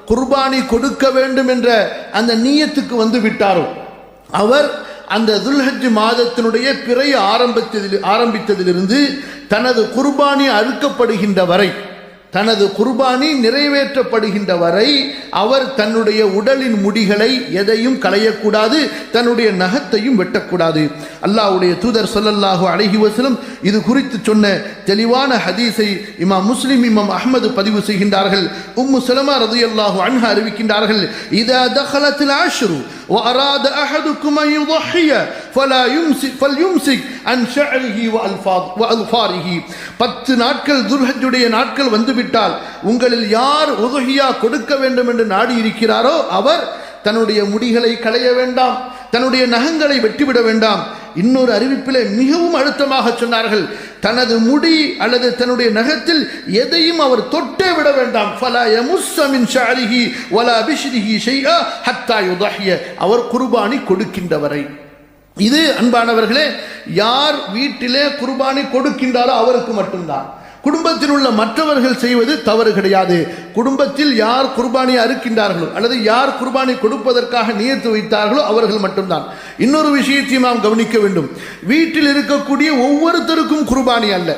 குர்பானி கொடுக்க வேண்டும் என்ற அந்த நியத்துக்கு வந்து விட்டாரோ அவர் அந்த துல்ஹஜ் மாதத்தினுடைய பிறை ஆரம்பித்ததிலிருந்து தனது குர்பானி அறுக்கப்படுகின்ற வரை, தனது குர்பானி நிறைவேற்றப்படுகின்ற வரை அவர் தன்னுடைய உடலின் முடிகளை எதையும் களையக்கூடாது, தன்னுடைய நகத்தையும் வெட்டக்கூடாது. அல்லாஹ்வுடைய தூதர் ஸல்லல்லாஹு அலைஹி வஸல்லம் இது குறித்து சொன்ன தெளிவான ஹதீஸை இமாம் முஸ்லிம், இமாம் அஹ்மது பதிவு செய்கின்றார்கள். உம்மு சலமா ரலியல்லாஹு அன்ஹா அறிவிக்கின்றார்கள், இதா தഖலத்தில் ஆஷ்ரு وأراد أحدكم أن يضحي فليمسك عن شعره وأظفاره. 10 நாட்கள் துல்ஹஜ்ஜுடைய நாட்கள் வந்துவிட்டால் உங்களில் யார் உதுஹியா கொடுக்க வேண்டும் என்று நாடி இருக்கிறாரோ அவர் தன்னுடைய முடிகளை களைய வேண்டாம், தன்னுடைய நகங்களை வெட்டிவிட வேண்டாம். இன்னொரு அறிவிப்பிலே மிகவும் அழுத்தமாக சொன்னார்கள், தனது முடி அல்லது தன்னுடைய நகத்தில் எதையும் அவர் தொட்டே விட வேண்டாம். ஃபலா யமுஸ்ஸ மின் ஷஅரிஹி வலா பிஷ்ரிஹி ஷைஆ ஹத்தா யுதஹிய, அவர் குர்பானி கொடுக்கின்றவரை. இது அன்பானவர்களே, யார் வீட்டிலே குர்பானி கொடுக்கின்றாரோ அவருக்கு மட்டும்தான். குடும்பத்தில் உள்ள மற்றவர்கள் செய்வது தவறு கிடையாது. குடும்பத்தில் யார் குர்பானி அறுக்கின்றார்களோ அல்லது யார் குர்பானி கொடுப்பதற்காக நியத்து வைத்தார்களோ அவர்கள் மட்டும்தான். இன்னொரு விஷயத்தையும் நாம் கவனிக்க வேண்டும், வீட்டில் இருக்கக்கூடிய ஒவ்வொருத்தருக்கும் குர்பானி அல்ல.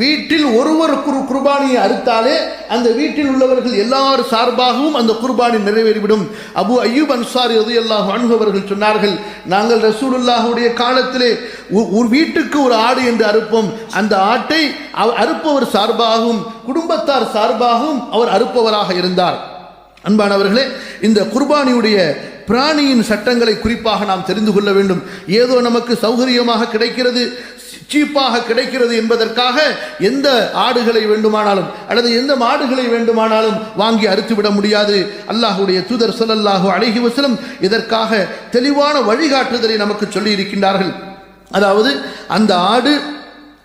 வீட்டில் ஒருவர் குர்பானியை அறுத்தாலே அந்த வீட்டில் உள்ளவர்கள் எல்லார் சார்பாகவும் அந்த குர்பானி நிறைவேறிவிடும். அபு அய்யூப் அன்சாரி ரலியல்லாஹு அன்ஹு அவர்கள் சொன்னார்கள், நாங்கள் ரசூலுல்லாஹுடைய காலத்திலே ஒரு வீட்டுக்கு ஒரு ஆடு என்று அறுப்போம். அந்த ஆட்டை அறுப்பவர் சார்பாகவும் குடும்பத்தார் சார்பாகவும் அவர் அறுப்பவராக இருந்தார். அன்பானவர்களே, இந்த குர்பானியுடைய பிராணியின் சட்டங்களை குறிப்பாக நாம் தெரிந்து கொள்ள வேண்டும். ஏதோ நமக்கு சௌகரியமாக கிடைக்கிறது, சீப்பாக கிடைக்கிறது என்பதற்காக எந்த ஆடுகளை வேண்டுமானாலும் அல்லது எந்த மாடுகளை வேண்டுமானாலும் வாங்கி அறுத்துவிட முடியாது. அல்லாஹ்வுடைய தூதர் ஸல்லல்லாஹு அலைஹி வஸல்லம் இதற்காக தெளிவான வழிகாட்டுதலை நமக்கு சொல்லி இருக்கின்றார்கள். அதாவது அந்த ஆடு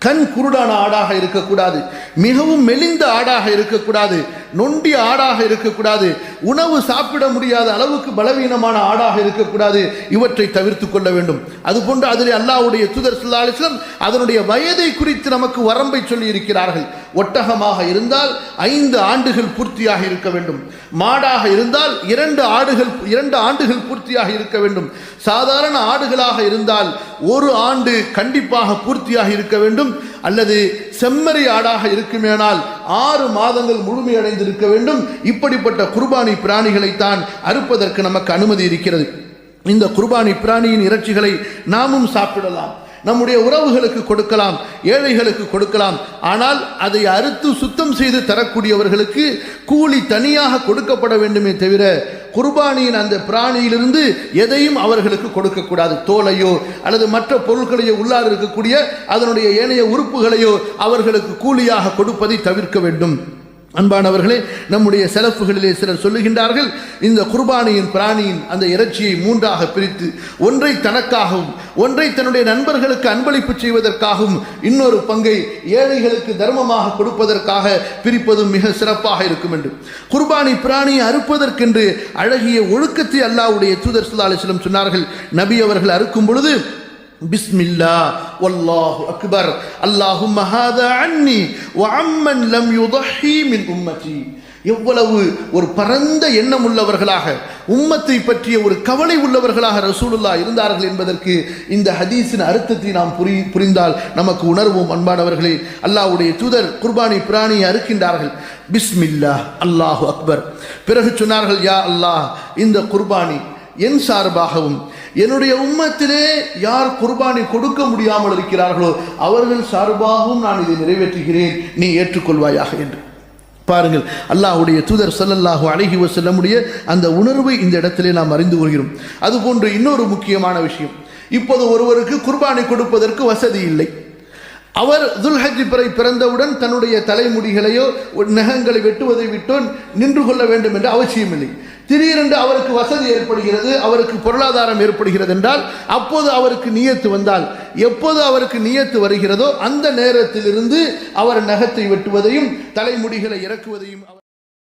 கண் குருடான ஆடாக இருக்கக்கூடாது, மிகவும் மெலிந்த ஆடாக இருக்கக்கூடாது, நொண்டிய ஆடாக இருக்கக்கூடாது, உணவு சாப்பிட முடியாத அளவுக்கு பலவீனமான ஆடாக இருக்கக்கூடாது. இவற்றை தவிர்த்து கொள்ள வேண்டும். அதுபோன்று அதில் அல்லாஹ்வுடைய தூதர் ஸல்லல்லாஹு அலைஹி வஸல்லம் அதனுடைய வயதை குறித்து நமக்கு வரம்பை சொல்லி இருக்கிறார்கள். ஒட்டகமாக இருந்தால் 5 ஆண்டுகள் பூர்த்தியாக இருக்க வேண்டும். மாடாக இருந்தால் 2 ஆண்டுகள் பூர்த்தியாக இருக்க வேண்டும். சாதாரண ஆடுகளாக இருந்தால் 1 ஆண்டு கண்டிப்பாக பூர்த்தியாக இருக்க வேண்டும். அல்லது செம்மறி ஆடாக இருக்குமேனால் 6 மாதங்கள் முழுமையடைந்திருக்க வேண்டும். இப்படிப்பட்ட குர்பானி பிராணிகளைத்தான் அறுப்பதற்கு நமக்கு அனுமதி இருக்கிறது. இந்த குர்பானி பிராணியின் இறைச்சிகளை நாமும் சாப்பிடலாம், நம்முடைய உறவுகளுக்கு கொடுக்கலாம், ஏழைகளுக்கு கொடுக்கலாம். ஆனால் அதை அறுத்து சுத்தம் செய்து தரக்கூடியவர்களுக்கு கூலி தனியாக கொடுக்கப்பட வேண்டுமே தவிர குர்பானியின் அந்த பிராணியிலிருந்து எதையும் அவர்களுக்கு கொடுக்கக்கூடாது. தோலையோ அல்லது மற்ற பொருட்களையோ உள்ளார் இருக்கக்கூடிய அதனுடைய ஏனைய உறுப்புகளையோ அவர்களுக்கு கூலியாக கொடுப்பதை தவிர்க்க வேண்டும். அன்பானவர்களே, நம்முடைய செலப்புகளிலே சிலர் சொல்லுகின்றார்கள், இந்த குர்பானியின் பிராணியின் அந்த இறைச்சியை 3ஆக பிரித்து ஒன்றை தனக்காகவும் ஒன்றை தன்னுடைய நண்பர்களுக்கு அன்பளிப்பு செய்வதற்காகவும் இன்னொரு பங்கை ஏழைகளுக்கு தர்மமாக கொடுப்பதற்காக பிரிப்பதும் மிக சிறப்பாக இருக்கும் என்று. குர்பானி பிராணியை அறுப்பதற்கென்று அழகிய ஒழுக்கத்தை அல்லாஹ்வுடைய தூதர் ஸல்லல்லாஹு அலைஹி வஸல்லம் சொன்னார்கள். நபி அவர்கள் அறுக்கும் பொழுது பிஸ்மில்லா வல்லாஹு அக்பர் அல்லாஹும்ம ஹாதா அன்னி வ அம்மன் லம் யுதஹி மின் உம்மதி. எவ்வளவு ஒரு பரந்த எண்ணம் உள்ளவர்களாக, உம்மத்தை பற்றிய ஒரு கவலை உள்ளவர்களாக ரசூலுல்லாஹ் இருந்தார்கள் என்பதற்கு இந்த ஹதீஸின் அர்த்தத்தை நாம் புரிந்தால் நமக்கு உணர்வோம். அன்பானவர்களே, அல்லாஹ்வுடைய தூதர் குர்பானி பிராணியை அறுக்கின்றார்கள். பிஸ்மில்லா அல்லாஹு அக்பர். பிறகு சொன்னார்கள், யா அல்லாஹ், இந்த குர்பானி என் சார்பாகவும் என்னுடைய உம்மத்திலே யார் குர்பானி கொடுக்க முடியாமல் இருக்கிறார்களோ அவர்கள் சார்பாகவும் நான் இதை நிறைவேற்றுகிறேன், நீ ஏற்றுக்கொள்வாயாக என்று. பாருங்கள், அல்லாஹ்வுடைய தூதர் ஸல்லல்லாஹு அலைஹி வஸல்லமுடைய அந்த உணர்வை இந்த இடத்திலே நாம் அறிந்து கொள்கிறோம். அதுபோன்று இன்னொரு முக்கியமான விஷயம், இப்போது ஒருவருக்கு குர்பானி கொடுப்பதற்கு வசதி இல்லை. அவர் துல்ஹஜ் பிறந்தவுடன் தன்னுடைய தலைமுடிகளையோ நகங்களை வெட்டுவதை விட்டோ நின்று கொள்ள வேண்டும் என்ற அவசியமில்லை. திடீரென்று அவருக்கு வசதி ஏற்படுகிறது, அவருக்கு பொருளாதாரம் ஏற்படுகிறது என்றால் அப்போது அவருக்கு நியத்து வந்தால், எப்போது அவருக்கு நியத்து வருகிறதோ அந்த நேரத்திலிருந்து அவர் நகத்தை வெட்டுவதையும் தலைமுடிகளை இறக்குவதையும்